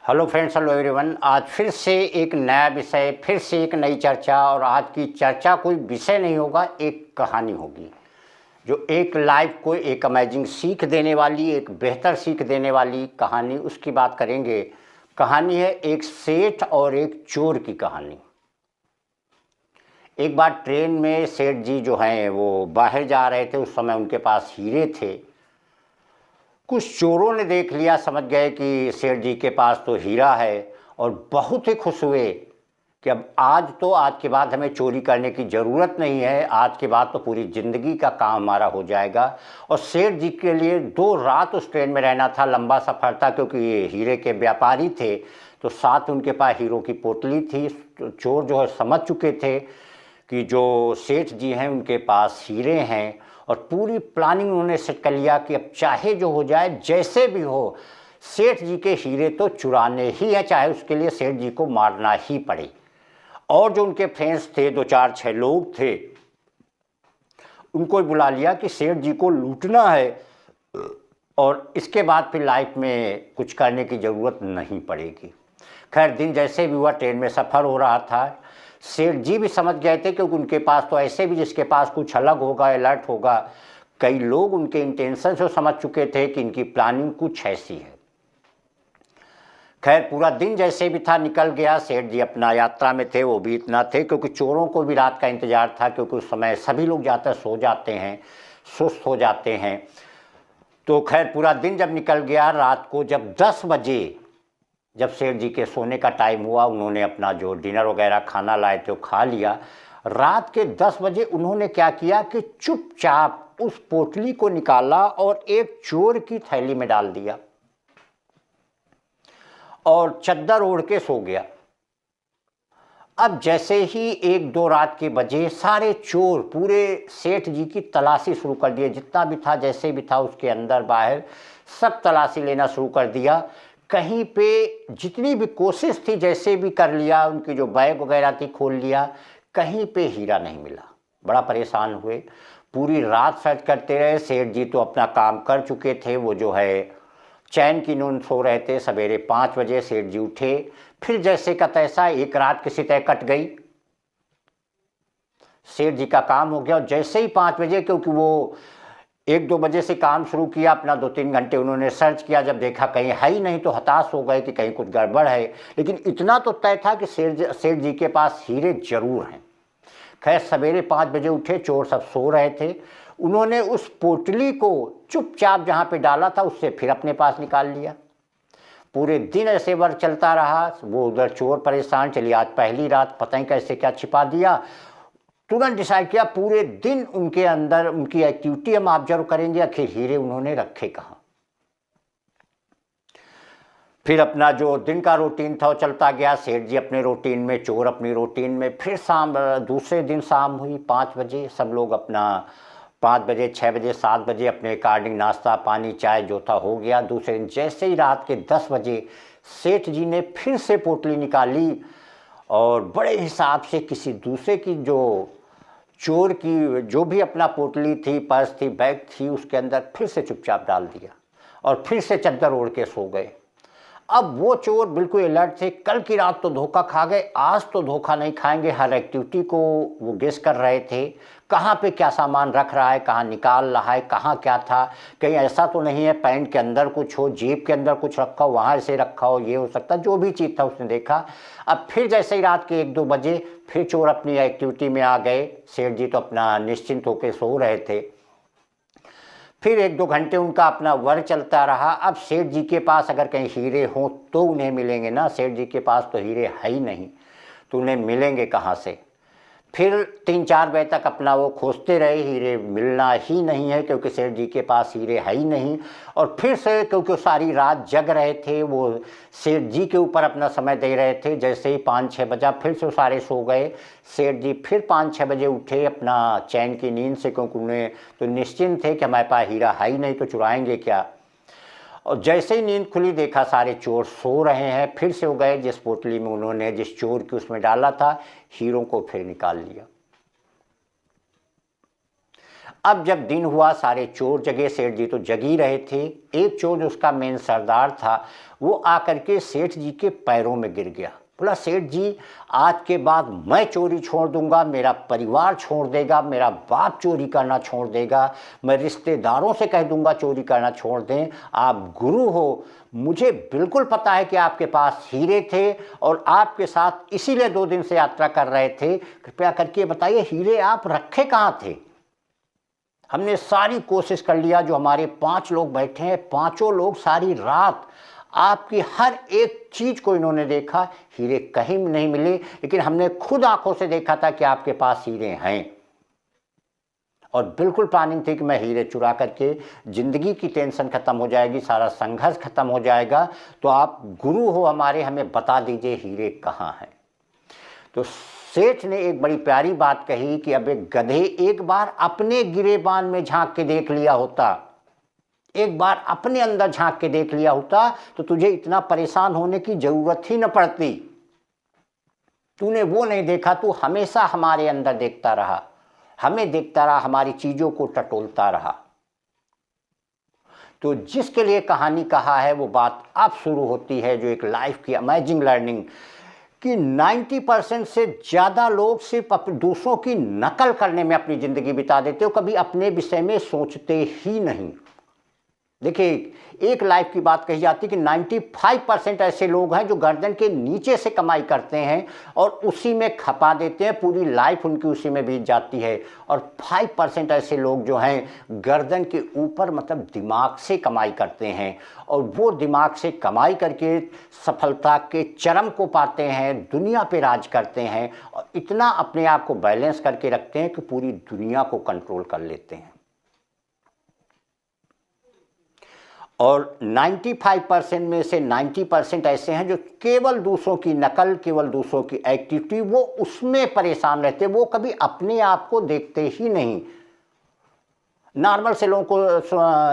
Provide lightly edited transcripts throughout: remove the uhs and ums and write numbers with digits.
Hello friends, hello everyone. आज फिर से एक नया विषय, फिर से एक नई चर्चा। और आज की चर्चा कोई विषय नहीं होगा, एक कहानी होगी जो एक लाइफ को एक अमेजिंग सीख देने वाली, एक बेहतर सीख देने वाली कहानी, उसकी बात करेंगे। कहानी है एक सेठ और एक चोर की कहानी। एक बार ट्रेन में सेठ जी जो हैं वो बाहर जा रहे थे। उस समय उनके पास हीरे थे। कुछ चोरों ने देख लिया, समझ गए कि सेठ जी के पास तो हीरा है, और बहुत ही खुश हुए कि अब आज के बाद हमें चोरी करने की ज़रूरत नहीं है। आज के बाद तो पूरी ज़िंदगी का काम हमारा हो जाएगा। और सेठ जी के लिए 2 रात उस ट्रेन में रहना था। लंबा सफ़र था क्योंकि ये हीरे के व्यापारी थे, तो साथ उनके पास हीरों की पोटली थी। चोर जो है समझ चुके थे कि जो सेठ जी हैं उनके पास हीरे हैं, और पूरी प्लानिंग उन्होंने सेट कर लिया कि अब चाहे जो हो जाए, जैसे भी हो, सेठ जी के हीरे तो चुराने ही है, चाहे उसके लिए सेठ जी को मारना ही पड़े। और जो उनके फ्रेंड्स थे, 2 4 6 लोग थे, उनको बुला लिया कि सेठ जी को लूटना है, और इसके बाद फिर लाइफ में कुछ करने की ज़रूरत नहीं पड़ेगी। खैर, दिन जैसे भी हुआ, ट्रेन में सफ़र हो रहा था। सेठ जी भी समझ गए थे क्योंकि उनके पास तो ऐसे भी जिसके पास कुछ अलग होगा, अलर्ट होगा। कई लोग उनके इंटेंशन से समझ चुके थे कि इनकी प्लानिंग कुछ ऐसी है। खैर, पूरा दिन जैसे भी था निकल गया। सेठ जी अपना यात्रा में थे, वो भी इतना थे क्योंकि चोरों को भी रात का इंतज़ार था, क्योंकि उस समय सभी लोग ज़्यादातर सो जाते हैं, सुस्त हो जाते हैं। तो खैर, पूरा दिन जब निकल गया, रात को जब 10 बजे जब सेठ जी के सोने का टाइम हुआ, उन्होंने अपना जो डिनर वगैरह खाना लाए थे वो खा लिया। रात के 10 बजे उन्होंने क्या किया कि चुपचाप उस पोटली को निकाला और एक चोर की थैली में डाल दिया और चद्दर ओढ़ के सो गया। अब जैसे ही 1 2 रात के बजे, सारे चोर पूरे सेठ जी की तलाशी शुरू कर दिए। जितना भी था, जैसे भी था, उसके अंदर बाहर सब तलाशी लेना शुरू कर दिया। कहीं पे जितनी भी कोशिश थी, जैसे भी कर लिया, उनकी जो बैग वगैरह थी खोल लिया, कहीं पे हीरा नहीं मिला। बड़ा परेशान हुए, पूरी रात सर्च करते रहे। सेठ जी तो अपना काम कर चुके थे, वो जो है चैन की नींद सो रहे थे। सवेरे 5 बजे सेठ जी उठे। फिर जैसे का तैसा एक रात किसी तरह कट गई, सेठ जी का काम हो गया। और जैसे ही 5 बजे, क्योंकि वो 1 2 बजे से काम शुरू किया, अपना 2 3 घंटे उन्होंने सर्च किया। जब देखा कहीं है ही नहीं तो हताश हो गए कि कहीं कुछ गड़बड़ है। लेकिन इतना तो तय था कि सेठ जी के पास हीरे जरूर हैं। खैर, सवेरे 5 बजे उठे, चोर सब सो रहे थे। उन्होंने उस पोटली को चुपचाप जहाँ पे डाला था उससे फिर अपने पास निकाल लिया। पूरे दिन ऐसे वर्क चलता रहा। वो उधर चोर परेशान, चलिए आज पहली रात, पता नहीं कैसे क्या छिपा दिया। तुरंत डिसाइड किया पूरे दिन उनके अंदर उनकी एक्टिविटी हम ऑब्जर्व करेंगे, आखिर हीरे उन्होंने रखे कहाँ। फिर अपना जो दिन का रूटीन था वो चलता गया। सेठ जी अपने रूटीन में, चोर अपनी रूटीन में। फिर दूसरे दिन शाम हुई 5 बजे। सब लोग अपना 5 बजे 6 बजे 7 बजे अपने अकॉर्डिंग नाश्ता पानी चाय जो था हो गया। दूसरे दिन जैसे ही रात के 10 बजे सेठ जी ने फिर से पोटली निकाली और बड़े हिसाब से किसी दूसरे की, जो चोर की जो भी अपना पोटली थी, पर्स थी, बैग थी, उसके अंदर फिर से चुपचाप डाल दिया और फिर से चद्दर ओढ़ के सो गए। अब वो चोर बिल्कुल अलर्ट थे। कल की रात तो धोखा खा गए, आज तो धोखा नहीं खाएंगे। हर एक्टिविटी को वो गेस कर रहे थे, कहाँ पे क्या सामान रख रहा है, कहाँ निकाल रहा है, कहाँ क्या था। कहीं ऐसा तो नहीं है पैंट के अंदर कुछ हो, जेब के अंदर कुछ रखा हो, वहाँ से रखा हो, ये हो सकता। जो भी चीज़ था उसने देखा। अब फिर जैसे ही रात के 1 2 बजे फिर चोर अपनी एक्टिविटी में आ गए। सेठ जी तो अपना निश्चिंत होकर सो रहे थे। फिर 1 2 घंटे उनका अपना वर्क चलता रहा। अब सेठ जी के पास अगर कहीं हीरे हों तो उन्हें मिलेंगे ना। सेठ जी के पास तो हीरे है ही नहीं, तो उन्हें मिलेंगे कहाँ से। फिर 3 4 बजे तक अपना वो खोजते रहे, हीरे मिलना ही नहीं है क्योंकि सेठ जी के पास हीरे है ही नहीं। और फिर से क्योंकि वो सारी रात जग रहे थे, वो सेठ जी के ऊपर अपना समय दे रहे थे। जैसे ही 5 6 बजा फिर से वो सारे सो गए। सेठ जी फिर 5 6 बजे उठे अपना चैन की नींद से, क्योंकि उन्हें तो निश्चिंत थे कि हमारे पास हीरा है ही नहीं तो चुराएंगे क्या। और जैसे ही नींद खुली देखा सारे चोर सो रहे हैं। फिर से हो गए, जिस पोटली में उन्होंने जिस चोर की उसमें डाला था हीरों को, फिर निकाल लिया। अब जब दिन हुआ सारे चोर जगे, सेठ जी तो जग ही रहे थे। एक चोर जो उसका मेन सरदार था वो आकर के सेठ जी के पैरों में गिर गया। बोला, सेठ जी आज के बाद मैं चोरी छोड़ दूंगा, मेरा परिवार छोड़ देगा, मेरा बाप चोरी करना छोड़ देगा, मैं रिश्तेदारों से कह दूंगा चोरी करना छोड़ दें। आप गुरु हो, मुझे बिल्कुल पता है कि आपके पास हीरे थे और आपके साथ इसीलिए 2 दिन से यात्रा कर रहे थे। कृपया करके बताइए हीरे आप रखे कहाँ थे? हमने सारी कोशिश कर लिया, जो हमारे 5 लोग बैठे हैं, 5 लोग सारी रात आपकी हर एक चीज को इन्होंने देखा, हीरे कहीं नहीं मिले, लेकिन हमने खुद आंखों से देखा था कि आपके पास हीरे हैं। और बिल्कुल प्लानिंग थी कि मैं हीरे चुरा करके जिंदगी की टेंशन खत्म हो जाएगी, सारा संघर्ष खत्म हो जाएगा, तो आप गुरु हो हमारे, हमें बता दीजिए हीरे कहाँ हैं। तो सेठ ने एक बड़ी प्यारी बात कही कि अबे गधे, एक बार अपने गिरेबान में झांक के देख लिया होता, एक बार अपने अंदर झांक के देख लिया होता तो तुझे इतना परेशान होने की जरूरत ही न पड़ती। तूने वो नहीं देखा, तू हमेशा हमारे अंदर देखता रहा, हमें देखता रहा, हमारी चीजों को टटोलता रहा। तो जिसके लिए कहानी कहा है वो बात अब शुरू होती है, जो एक लाइफ की अमेजिंग लर्निंग कि 90% से ज़्यादा लोग सिर्फ दूसरों की नकल करने में अपनी ज़िंदगी बिता देते हो, कभी अपने विषय में सोचते ही नहीं। देखिए, एक लाइफ की बात कही जाती है कि 95% ऐसे लोग हैं जो गर्दन के नीचे से कमाई करते हैं और उसी में खपा देते हैं, पूरी लाइफ उनकी उसी में बीत जाती है। और 5% ऐसे लोग जो हैं गर्दन के ऊपर, मतलब दिमाग से कमाई करते हैं और वो दिमाग से कमाई करके सफलता के चरम को पाते हैं, दुनिया पे राज करते हैं और इतना अपने आप को बैलेंस करके रखते हैं कि पूरी दुनिया को कंट्रोल कर लेते हैं। और 95% में से 90% ऐसे हैं जो केवल दूसरों की नकल, केवल दूसरों की एक्टिविटी, वो उसमें परेशान रहते, वो कभी अपने आप को देखते ही नहीं। नॉर्मल से लोगों को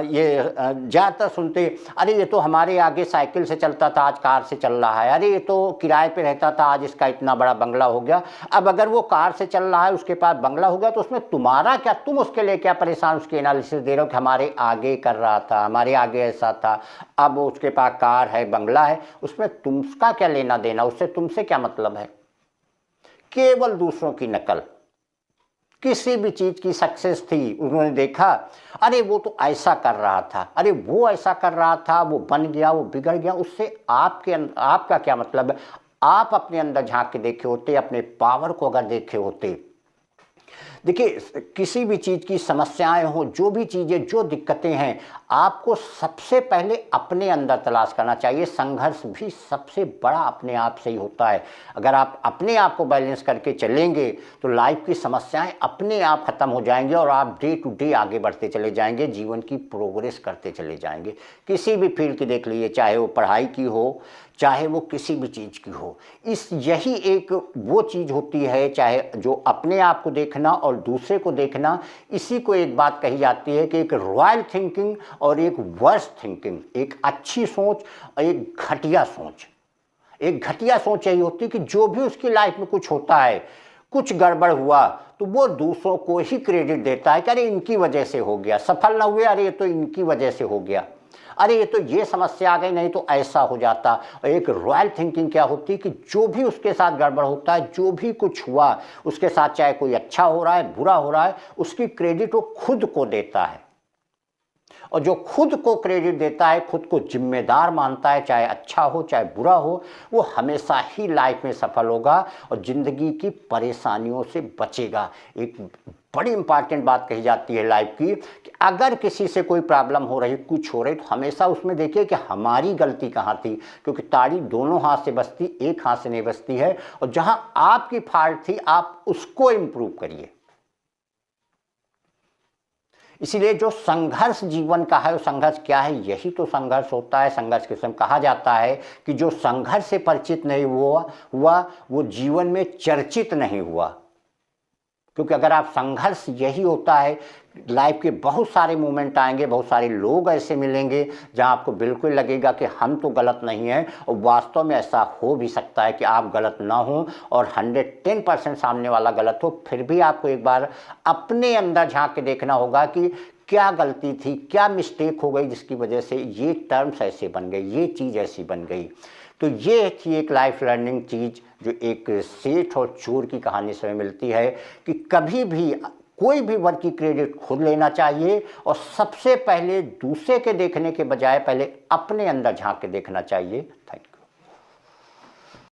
ये ज़्यादातर सुनते, अरे ये तो हमारे आगे साइकिल से चलता था, आज कार से चल रहा है, अरे ये तो किराए पे रहता था, आज इसका इतना बड़ा बंगला हो गया। अब अगर वो कार से चल रहा है, उसके पास बंगला हो गया, तो उसमें तुम्हारा क्या, तुम उसके लिए क्या परेशान, उसकी एनालिसिस दे रहे हो कि हमारे आगे कर रहा था, हमारे आगे ऐसा था, अब उसके पास कार है, बंगला है, उसमें तुमका क्या लेना देना, उससे तुमसे क्या मतलब है। केवल दूसरों की नकल। किसी भी चीज़ की सक्सेस थी, उन्होंने देखा, अरे वो तो ऐसा कर रहा था, अरे वो ऐसा कर रहा था, वो बन गया, वो बिगड़ गया, उससे आपका क्या मतलब है। आप अपने अंदर झांक के देखे होते, अपने पावर को अगर देखे होते। देखिए, किसी भी चीज़ की समस्याएं हो, जो भी चीज़ें, जो दिक्कतें हैं, आपको सबसे पहले अपने अंदर तलाश करना चाहिए। संघर्ष भी सबसे बड़ा अपने आप से ही होता है। अगर आप अपने आप को बैलेंस करके चलेंगे तो लाइफ की समस्याएं अपने आप ख़त्म हो जाएंगी और आप डे टू डे आगे बढ़ते चले जाएंगे, जीवन की प्रोग्रेस करते चले जाएंगे। किसी भी फील्ड की देख लीजिए, चाहे वो पढ़ाई की हो, चाहे वो किसी भी चीज़ की हो, यही एक वो चीज़ होती है, चाहे जो अपने आप को देखना और दूसरे को देखना, इसी को एक बात कही जाती है कि एक रॉयल थिंकिंग और एक वर्स्ट थिंकिंग, एक अच्छी सोच और एक घटिया सोच। एक घटिया सोच यही होती है कि जो भी उसकी लाइफ में कुछ होता है, कुछ गड़बड़ हुआ, तो वो दूसरों को ही क्रेडिट देता है कि अरे इनकी वजह से हो गया, सफल ना हुए, अरे ये तो इनकी वजह से हो गया, अरे ये तो ये समस्या आ गई, नहीं तो ऐसा हो जाता। और एक रॉयल थिंकिंग क्या होती है कि जो भी उसके साथ गड़बड़ होता है, जो भी कुछ हुआ उसके साथ, चाहे कोई अच्छा हो रहा है, बुरा हो रहा है, उसकी क्रेडिट वो खुद को देता है। और जो खुद को क्रेडिट देता है, खुद को जिम्मेदार मानता है, चाहे अच्छा हो चाहे बुरा हो, वो हमेशा ही लाइफ में सफल होगा और ज़िंदगी की परेशानियों से बचेगा। एक बड़ी इंपॉर्टेंट बात कही जाती है लाइफ की कि अगर किसी से कोई प्रॉब्लम हो रही, कुछ हो रही, तो हमेशा उसमें देखिए कि हमारी गलती कहाँ थी, क्योंकि ताड़ी दोनों हाथ से बजती, एक हाथ से नहीं बजती है। और जहाँ आपकी फॉल्ट थी, आप उसको इम्प्रूव करिए। इसीलिए जो संघर्ष जीवन का है, वो संघर्ष क्या है, यही तो संघर्ष होता है। संघर्ष के समय कहा जाता है कि जो संघर्ष से परिचित नहीं हुआ वो जीवन में चर्चित नहीं हुआ। क्योंकि अगर आप संघर्ष यही होता है, लाइफ के बहुत सारे मोमेंट आएंगे, बहुत सारे लोग ऐसे मिलेंगे जहां आपको बिल्कुल लगेगा कि हम तो गलत नहीं हैं, और वास्तव में ऐसा हो भी सकता है कि आप गलत ना हो और 110% सामने वाला गलत हो। फिर भी आपको एक बार अपने अंदर झांक के देखना होगा कि क्या गलती थी, क्या मिस्टेक हो गई जिसकी वजह से ये टर्म्स ऐसे बन गए, ये चीज़ ऐसी बन गई। तो ये थी एक लाइफ लर्निंग चीज़ जो एक सेठ और चोर की कहानी से हमें मिलती है कि कभी भी कोई भी वर्क की क्रेडिट खुद लेना चाहिए और सबसे पहले दूसरे के देखने के बजाय पहले अपने अंदर झांक के देखना चाहिए। Thank you.